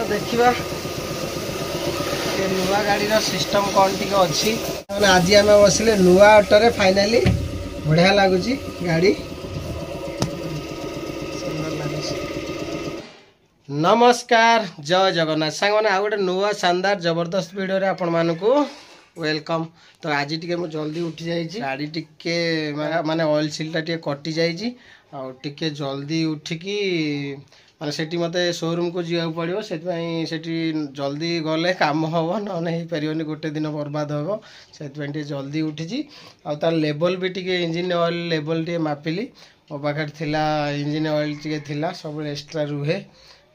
तो देखा नुआ गाड़ी सिस्टम कौन टी अच्छी आज आम बसिले नुआ ऑटो रे फाइनाली बढ़िया लगुच गाड़ी सुंदर लगुच। नमस्कार जय जगन्नाथ सांग मैंने आउ गोटे नुआ शानदार जबरदस्त वीडियो रे आपण मानकू वेलकम। तो आज टी जल्दी उठी जाइए गाड़ी टिके माने ऑयल सील टा कटि जाइए टे जल्दी उठिकी माने सेठी मते शोरूम को जीवा पड़ो से जल्दी गले काम हम ना हो पारे गोटे दिन बर्बाद हम से जल्दी उठी आ तार लेवल भी टी इंजिन ऑयल लेवल टे मापिली मो पाखे थिला इंजिन ऑयल टे थिला सब एक्स्ट्रा रुहे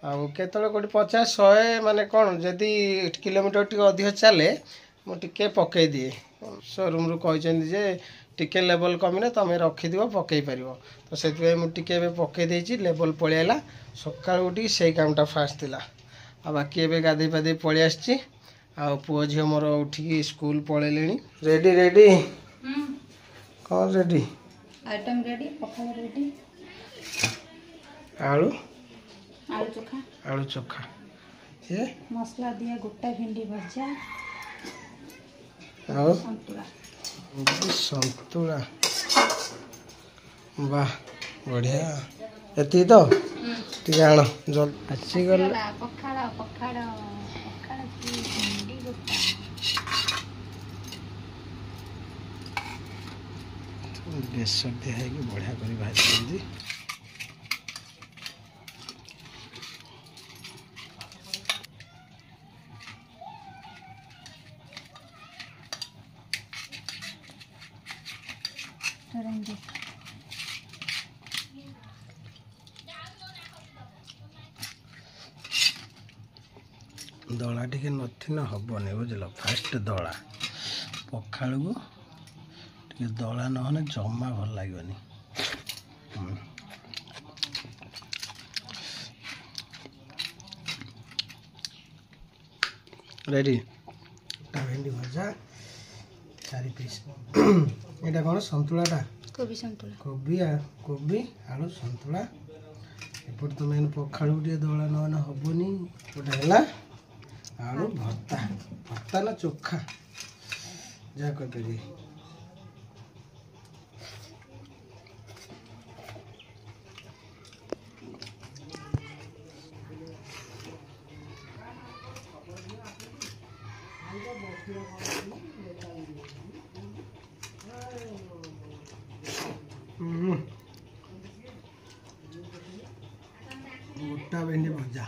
आउ केतले कोटी 50-100 माने कौन जदि किलोमीटर टी अधिक चले मुझे पकई दिए शोरूम रू कहते जे टिके लेवल कमिने तुम रखिद पकई पार तो से मुझे पकई देती लेवल पलैला सका उठी से कामटा फास्ट थिला आ बाकी एवं गाधे पाधे पलि आसी पुओ झील मोर उठिकी स्कूल पलैले रेडी रेडी कौन रेडी आइटम रेडी पखाल रेडी आलू चोखा आलू चोखा ये मसला दिया गोटा भिंडी भजा संतुला वाह बढ़िया एति तो ठीक आण जल आसी गल पखाड़ पखाड़ पखाड़ की भिंडी गोटा बेसर दिया है कि बढ़िया कर भाजी दला टे नथिन हेनी बुझल फास्ट दला पखाड़ को टे दला नहने जमा भल लगे रेडी भेंडी भजा 4 पीस यहाँ कौन संतुलाटा कोबी आलू संतुला एपट तो मैंने पखाड़ टे दला नहने हेनी गोटे है आलू भर्ता भर्ता ना चोखा जहाँ कही गोटा भेंडी भजा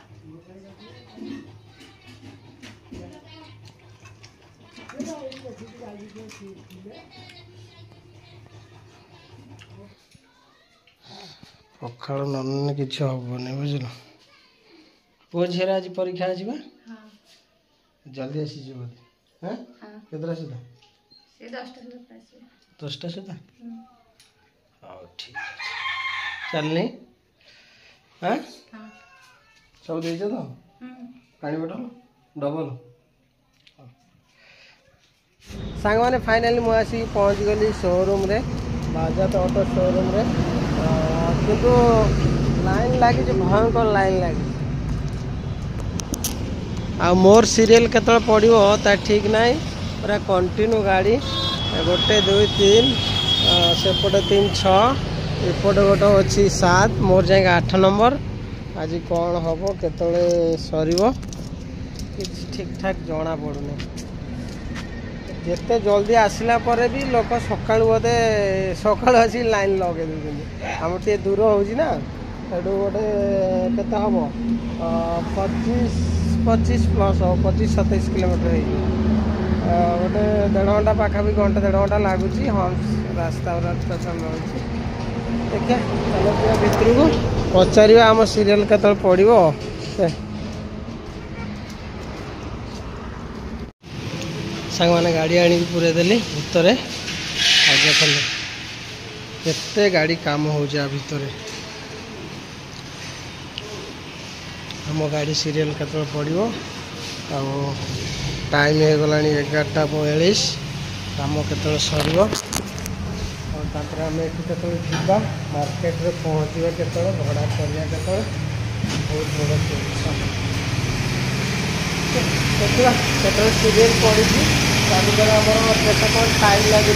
पखाड़ नन कि हेनी बुझल पुओ झील आज परीक्षा आज जल्दी आसी बोधे केतटा सुधा 10टा सुधा हाँ ठीक चलनी हाँ सब देच तो पानी बोतल डबल सांग मैंने फाइनाली मुझे पहुँच गली शोरूम रे बाजाज ऑटो शोरूम रे किंतु लाइन लगी भयंकर लाइन लगी आ मोर सीरियल केतल पड़ो ता ठीक नहीं पूरा कंटिन्यू गाड़ी 1 2 3 सेपटे 3 6 एपटे गोटे अच्छी 7 मोर जाए 8 नंबर आज कौन हम केतले सर ठीक ठाक जना पड़ूनी जिते जल्दी आसला पर भी लोक सका बोधे सका आसी लाइन लगे दूसरी आम टे दूर होना सेठू गोटे के हम 25 प्लस 25-27 किलोमीटर गोटे 1.5 घंटा पाखापी घंटा 1.5 घंटा लगुच हम्स रास्ता चल देखिए चलो भितर को पचार आम सीरियल केत पड़ो सांग मैंने गाड़ी आनी पूरे देली भितर आगे खले केते गाड़ी काम हो भितर आम गाड़ी सीरियल केत पड़ो टाइम हो गला 11:42 काम केत सर आम ये मार्केट रे पहुँचा केत भड़ा करा केत बहुत बड़ा टेंशन देखा पेट्रोल सीरियल पड़ी गाड़ी द्वारा आमर केତେ कौन टाइम लगे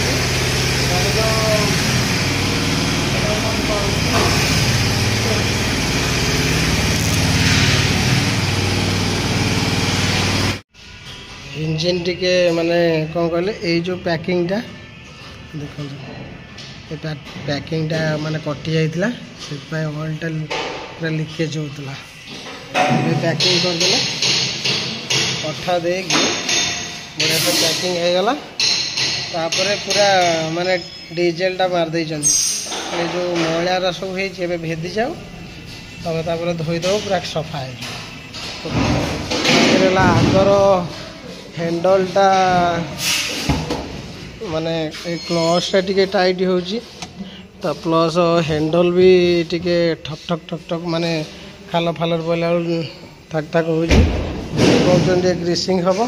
इंजिन टिके माने कौन कहले ये जो पैकिंगटा देखो ये पैकिंगटा माने कटि जाइतिला से ऑयलटा पूरा लीकेज होता पैकिंग करदे अठा देगी बढ़िया से पैकिंग हो गला तापर पूरा माने डीजेलटा मारदे ये जो मैलार सब हो भेदी जाओ तब तापर धोईदेव पूरा सफा है आगर हैंडलटा माने क्लचटा टिके टाइट होची तो प्लस हैंडल भी टिके ठक ठक ठक ठक माने खाल फाल पड़ला थक थक हो ग्रीसिंग हम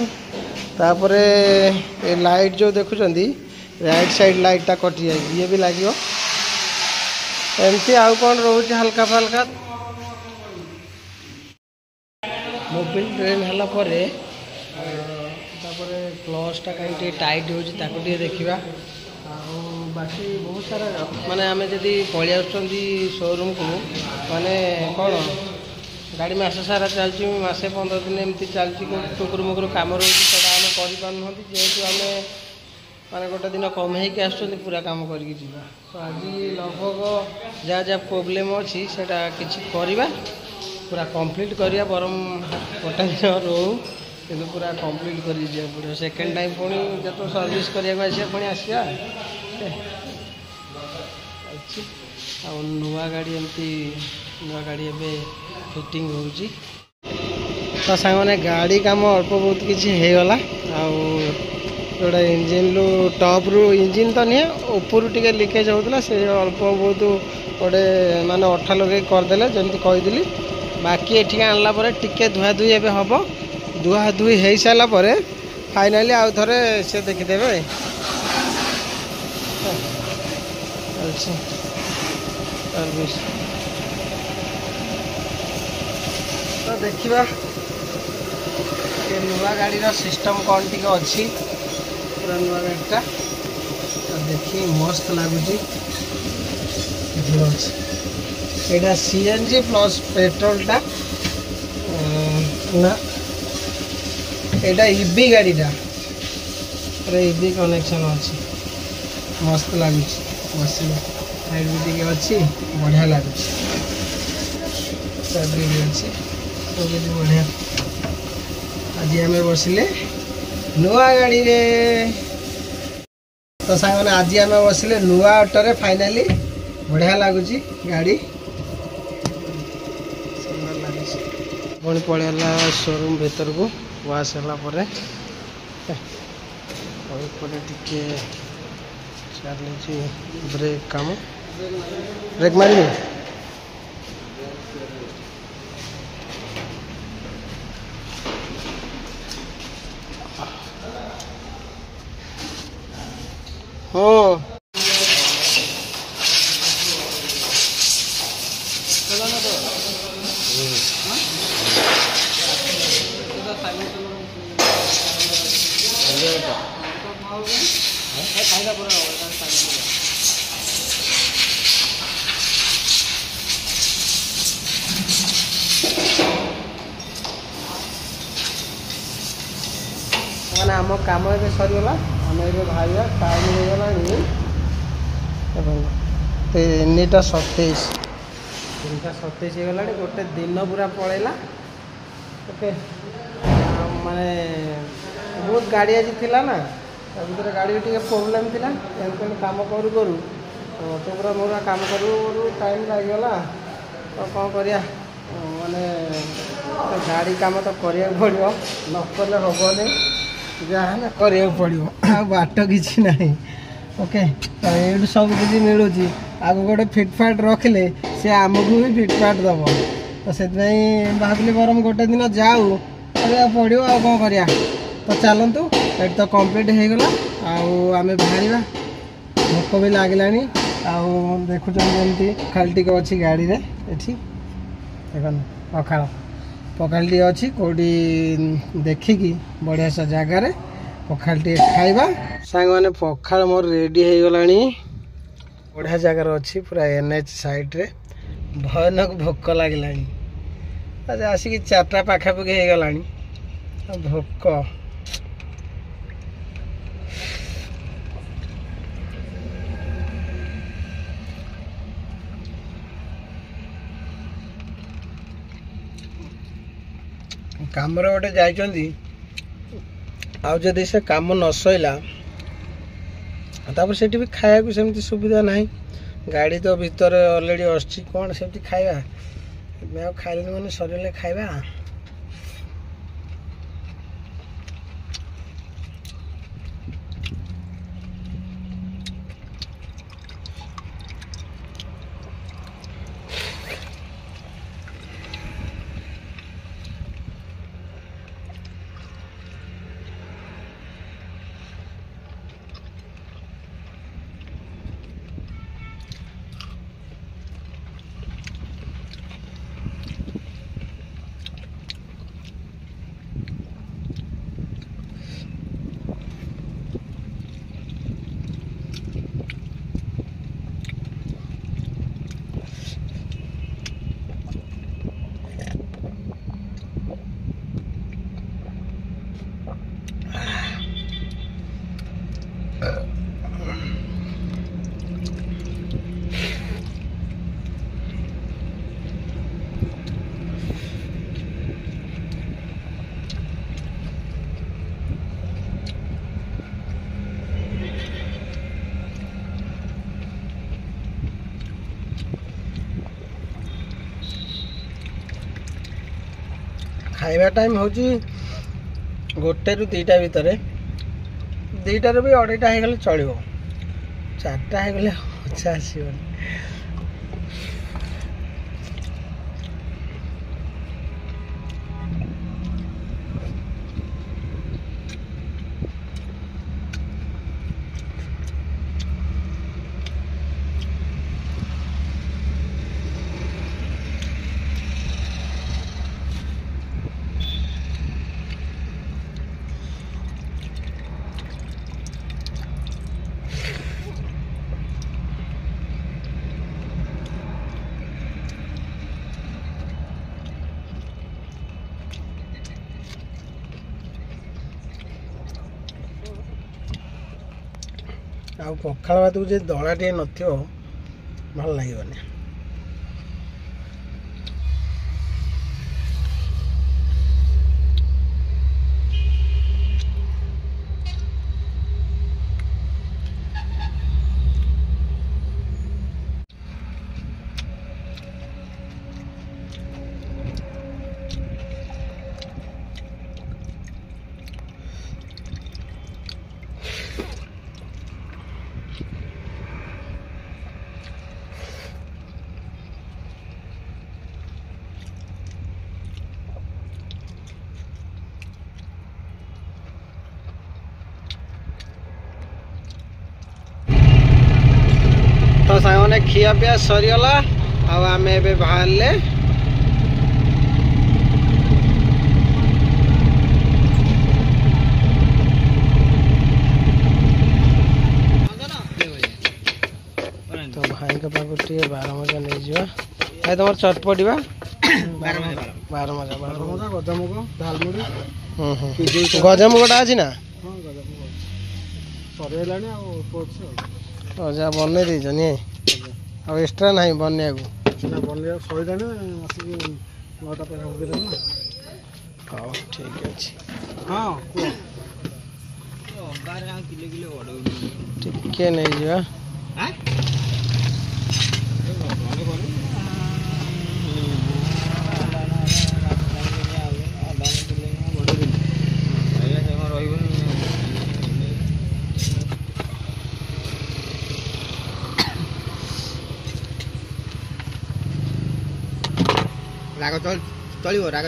तापर ये लाइट जो देखुं राइट साइड लाइटटा कटि जाए ये भी लगे एमती आउ कौन रोच हल्का फल्का मोबिल ट्रेन है क्लचटा कहीं टाइट हो देखा बाकी बहुत सारा माने आम जब पलि शोरूम को माने कौन गाड़ी मस सारा चलती मसे 15 दिन एमती चलती टुकुर मुकुर कम रोचे आम कर जेहेतु आम माने गोटे दिन कम हो पूरा कम कर तो आज लगभग जहाँ जहाँ प्रोब्लेम अच्छी से करवा पूरा कंप्लीट करिया बरम गोटे दिन रो कि पूरा कंप्लीट कर पड़ो सेकेंड टाइम पुणी जो सर्विस करने पुणी आसा नुआ गाड़ी एमती नुआ गाड़ी एवं फिटिंग हो तो सांग मैंने गाड़ी काम अल्प बहुत किसी होगला जोड़ा इंजिन रू टप रू इंजिन तो नहीं ऊपर टे लिकेज होता से अल्प बहुत गोटे माने अठा लगे करदे जमी कहीदी बाकी एठिक आणला टिके धुआ धुई एवं हम धुआ धुई हो सारापर फाइनाली आउ थे से देखीदे सर्विस तो देखा ये नुआ गाड़ी सिस्टम कौन टी अच्छी पूरा नुआ गाड़ीटा तो देखी मस्त लगुच यहाँ सीएनजी प्लस पेट्रोलटा ना यहाँ ईवी गाड़ीटा पूरा ईवी कनेक्शन अच्छी मस्त लगुच बस साइड भी टे अच्छी बढ़िया लगुच भी अच्छी सब बढ़िया आज आम बसिले नुआ गाड़ी रे तो सांग मैंने आज आम बसिले नुआ ऑटो रे फाइनाली बढ़िया लगुच गाड़ी पुणी पलैला शोरूम भीतर को वाश है टे चली ब्रेक काम ब्रेक मार हाँ मैंने आम कम ए सरीगला आम ए बाहर टाइम होगा 3टा 27 होगा गोटे दिन पूरा पड़ेगा ओके माने बहुत गाड़ी आज थी ना भर गाड़ी टे प्रोब्लेम थी एमती कम करूँ करूँ तो पूरा मोरा कम करूँ टाइम लगेगा तो कौन करिया माने तो गाड़ी काम तो करिया पड़ो नकले हेनी जहाँ करिया पड़ो आ बाट कि ना ओके तो ये सब किसी मिलूँ आग गोटे फिटफाट रखिले सी आमको भी फिटफाट दब तो से भाविली बरम गोटे दिन जाऊ पड़ो आ कौन करिया तो चलतु ये तो कंप्लीट हो गला आम बाहर भोक भी लगला देखुं जमी खाली टी अच्छी गाड़ी रे देख पखाड़ पखाड़ी अच्छी कौटी देखिकी बढ़िया सा जगार पखाड़ी खाइबा सांग मैंने पखाड़ मोर रेडी हो गला बढ़िया जगार अच्छी पूरा NH साइड रे भयानक भोक लगे अच्छा आसिक 4टा पाखापाखि हो गला भोक काम गोटे जाइछंती आउ जदि से काम न सइला तापर सेठी भी खाया को सेमती सुविधा नहीं गाड़ी तो भीतर ऑलरेडी आछि कोन सेमती खाइबा मैं खाइले माने सरिले खाइबा खाइबा टाइम हूँ 1 ରୁ 2ଟା भितर 2टार भी 2.5टा हो चलो 4टा हो अच्छा आसबनी आ पखाड़ भात को दला टे न भल लगे तो साने खिया पिया सरीगला आम ए बाहर तो भाई के पाख 12 मजा नहीं जा भाई तुम चटपटी 12 मजा गजामुग झालमुड़ी गजामुगटा अच्छी ना जा बन देच एक्सट्रा ना बनने बनने सही हाँ ठीक अच्छे हाँ टिके नहीं जा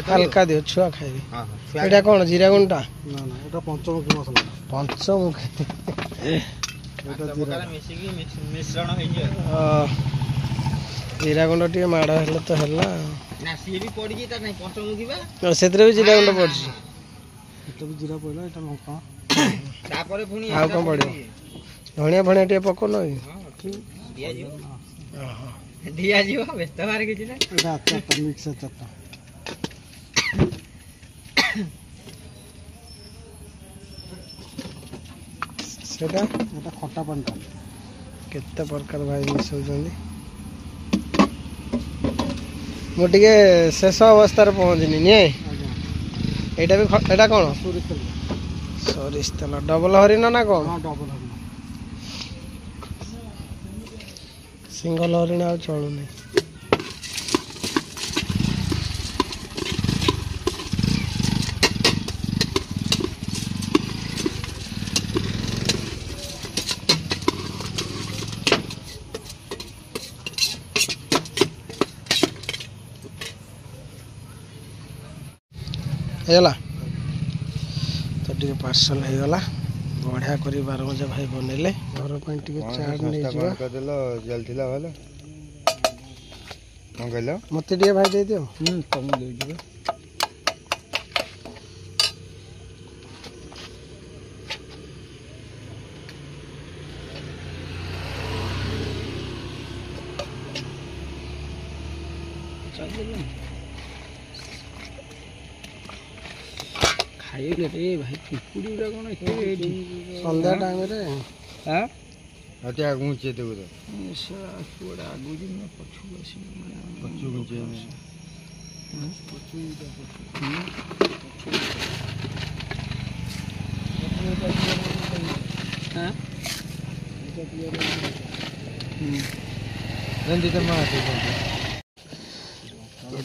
हल्का दियो छुआ खाइबे एटा कोन जीरा गुंडा ना ना एटा पंचमुखी मसला पंचमुखी एटा जीरा मिश्रण है जीरा गुंडा टे माड़ा हेले तो हल्ला ନା ସିଏ ବି ପଡିଛି ତା ନାହିଁ ପଞ୍ଚମୁଖୀ ବା ସେଥିରେ ବି ଜିରା ଗୁଣ୍ଡ ପଡୁଛି। ଏଟା ବି ଜିରା ପଡିଲା ଏଟା ଲଙ୍କା ତାପରେ ପୁଣି ଆଉ କଣ ପଡିବ? ଧଣିଆ ଫଣିଆ ଟିକେ ପକଉନ କି? ଦିଆଯିବ ଓହୋ। ଦିଆଯିବ ବ୍ୟସ୍ତ ହବାର କିଛି ନାହିଁ। ଏଟା ଆଚାରଟା ମିକ୍ସ ଆଚାରଟା। ସେଟା ଏଟା ଖଟା ପାଣିଟା। କେତେ ପ୍ରକାର ଭାଇ ମିଶଉଛନ୍ତି। ମୁଁ ଟିକେ ଶେଷ ଅବସ୍ଥାରେ ପହଞ୍ଚିନି ନିଏ। ଏଇଟା ବି ଏଇଟା କଣ? ସୋରିଷ ତେଲ ଡବଲ ହରିଣ ନା କଣ? ଡବଲ ହରିଣ ସିଙ୍ଗଲ ହରିଣ ଆଉ ଚଳୁନି। ହେଇଗଲା ତ ଟିକେ ପାର୍ସଲ ହେଇଗଲା। ବଢ଼ିଆ କରି ବାରମଜା ଭାଇ ବନେଇଲେ। ଘର ପାଇଁ ଟିକେ ଚାଟ୍ ନେଇଯିବା। କଣ କହିଲ? ମୋତେ ଟିକେ ଭାଇ ଦେଇଦିଅ। ତମକୁ ଦେଇଯିବେ। ଖାଇଲେ ରେ ଭାଇ ପିମ୍ପୁଡ଼ି ଗୁଡ଼ା କଣ ଏତେ ସନ୍ଧ୍ୟା ଟାଇମ୍ରେ ଟିକେ ଘୁଞ୍ଚେଇ ଦେବୁ ତ କୁଆଡ଼େ ଆଗୁଛି ନା ପଛକୁ ଆସିବ ପଛକୁ ଘୁଞ୍ଚେଇ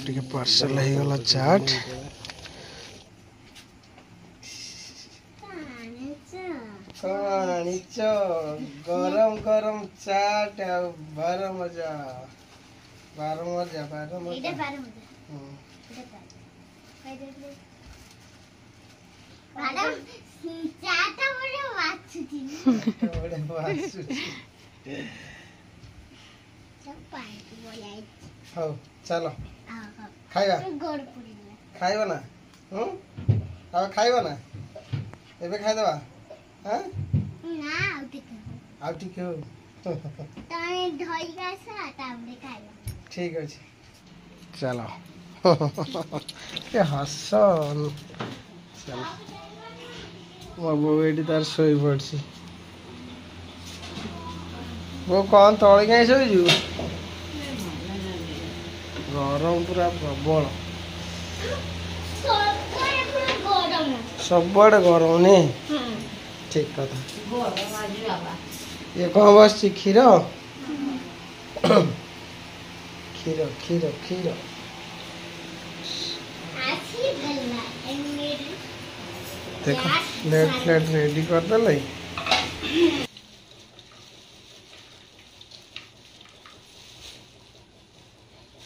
ଟିକେ ପାର୍ସଲ ହେଇଗଲା ଚାଟ୍। କଣ ଆଣିଛ? ଗରମ ଗରମ ଚାଟ୍ ଆଉ ବାରମଜା। ବାରମଜା ବାରମଜା। ହଉ ଚାଲ ଖାଇବା। ଖାଇବ ନା? ଆଉ ଖାଇବ ନା? ଏବେ ଖାଇଦବା। ଆଉ ଟିକେ ହଉ। ଠିକ ଅଛି ଚାଲ। ହସ। ମୋ ବୋଉ ଏଇଠି ତାର ଶୋଇ ପଡିଛି। ବୋଉ କଣ ତଳେ କାହିଁ ଶୋଇଛୁ? ଗରମ ପୁରା ପ୍ରବଳ। ସବୁଆଡେ ଗରମ ନି? ଠିକ କଥା। ଇଏ କଣ ବସିଛି? କ୍ଷୀର କ୍ଷୀର କ୍ଷୀର କ୍ଷୀର। ଦେଖ ପ୍ଲେଟ୍ ପ୍ଲେଟ୍ ରେଡି କରିଦେଲେ।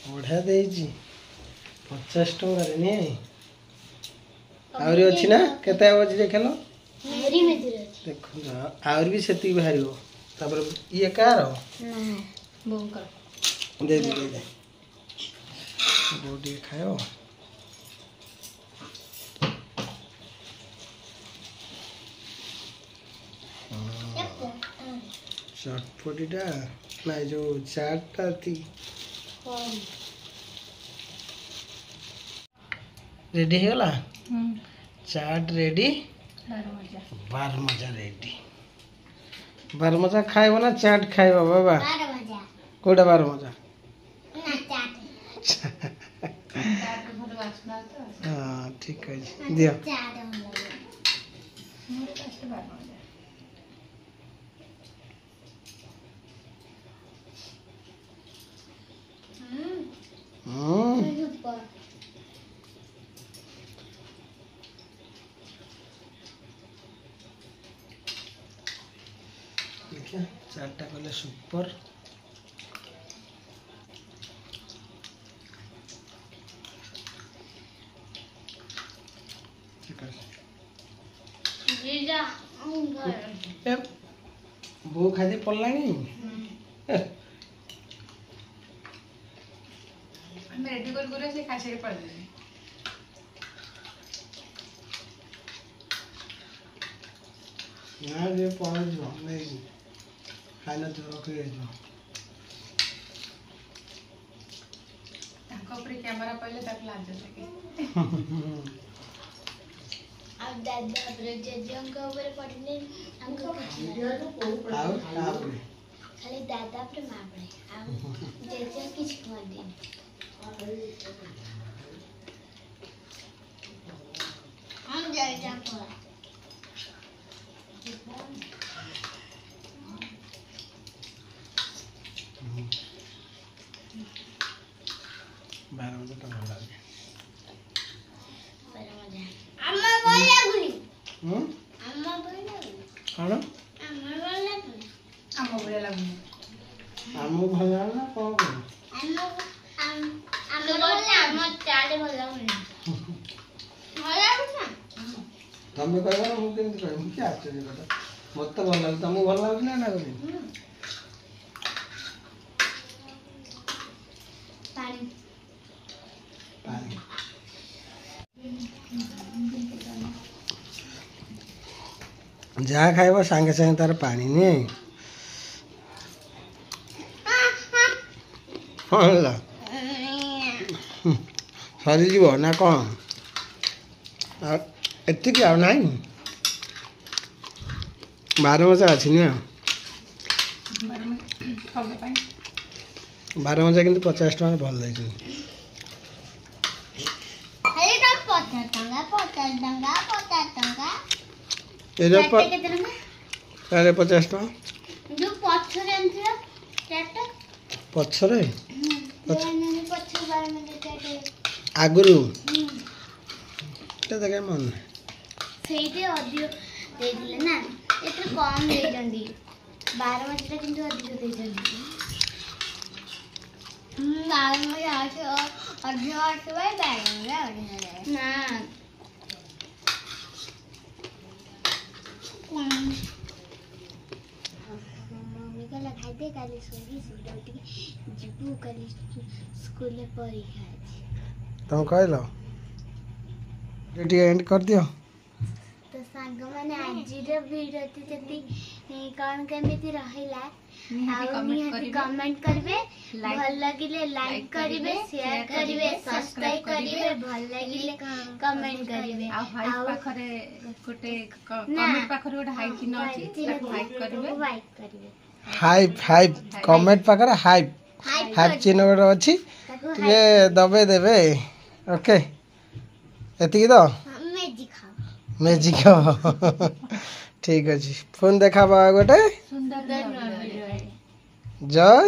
ବଢିଆ ଦେଇଛି। 50 ଟଙ୍କାରେ ନିଏ। ଆହୁରି ଅଛି ନା? କେତେ ଆଉ ଅଛି ଦେଖିଲ? ଦେଖନ୍ତୁ ଆହୁରି ବି ସେତିକି ବାହାରିବ। ତାପରେ ଇଏ କାହାର? ଦେ ଦେ ଦେ। ବୋଉ ଟିକେ ଖାଇବ। ଚଟପଟିଟା ନା ଏ ଯୋଉ ଚାଟ୍ଟା ରେଡି ହେଇଗଲା। ଚାଟ୍ ରେଡି। ବାରମଜା ରେଡି। ବାରମଜା ଖାଇବ ନା ଚାଟ୍ ଖାଇବ ବାବା? କୋଉଟା ବାରମଜା? ହଁ ଠିକ ଅଛି ଦିଅ। ଦେଖିଆ ଚାଟ୍ଟା କଲେ ସୁପର। ବୋଉ ଖାଇଦେଇ ପଡ଼ିଲାଣି। ରେଡି କରି ସେ ଖାଇସାରି ପଳେଇଦେବି। ନା ଯେ ପଳେଇଯିବ ନେଇକି ଖାଇନଥିବ ରଖିଦେଇଯିବ। ତାଙ୍କ ଉପରେ କ୍ୟାମେରା ପଇଲେ ତାକୁ ଲାଜ ଲାଗେ। ଆଉ ଦାଦା ଉପରେ ଜେଜେଙ୍କ ଉପରେ ପଡ଼ିଲେ ଆମକୁ କିଛି ନାହିଁ। ଆଉ ତାପରେ ଖାଲି ଦାଦା ଉପରେ ମା ପଡ଼େ ଆଉ ଜେଜେ କିଛି କୁହନ୍ତିନି। हम जयजा पड़ा बारह बजे तो भल लगे अम्मा बोला गुली कौन अम्मा बोला गुली ଆମ ଭଳିଆ ଲାଗୁନି। आमको भल लगे ना कौन करो अम्मा बोला अम्मा चाले बोला गुली बोला गुली तमें कह मुझे क्या आश्चर्य कथा मत तो भल लगे तुमको भल लगे ना लगे पानी पानी जहाँ खाइब सांगे सांगे तार पानी नहीं कौन सरीज ना कौन एतिक आ ना 12 मजा अच्छी ना 12 मजा कि 50 टका भल लगे अरे तब 50 टका ये अरे 50 टका जो पछरे अंतरा चाटा पछरे पछरे बारे में चाटे आगुरु तो मन ସେଇଠି ଅଧିକ ଦେଇଥିଲେ ନା ଏଥିରେ କମ୍ ଦେଇଛନ୍ତି 12 ମାସଟା କିନ୍ତୁ ଅଧିକ ଦେଇଛନ୍ତି 12 ମାସ ଅଧିକ ଅଧିକ ଆସିବ 12 ନା मम्मी कहला खाइदे काली सोगी सुडा उठी जिबू काली स्कूल परीक्षा अछि तुम कहलो एंड कर दियो तो सांग माने आजिर वीडियो जति कौन केमिति रहिला कमेंट करबे भल लागिले लाइक करबे शेयर करबे सब्सक्राइब करबे भल लागिले कमेंट करबे आ हाइप पाखरे कोटे कमेंट पाखरे गोटे हाइप चिन्ह अछि ताको हाइप करबे हाइप कमेंट पाकर हाइप चिन्ह गोटे अच्छी टे दबे देवे ओके एतिकी तो मैजिक ठीक अच्छे फोन देखा गोटे सुंदर जय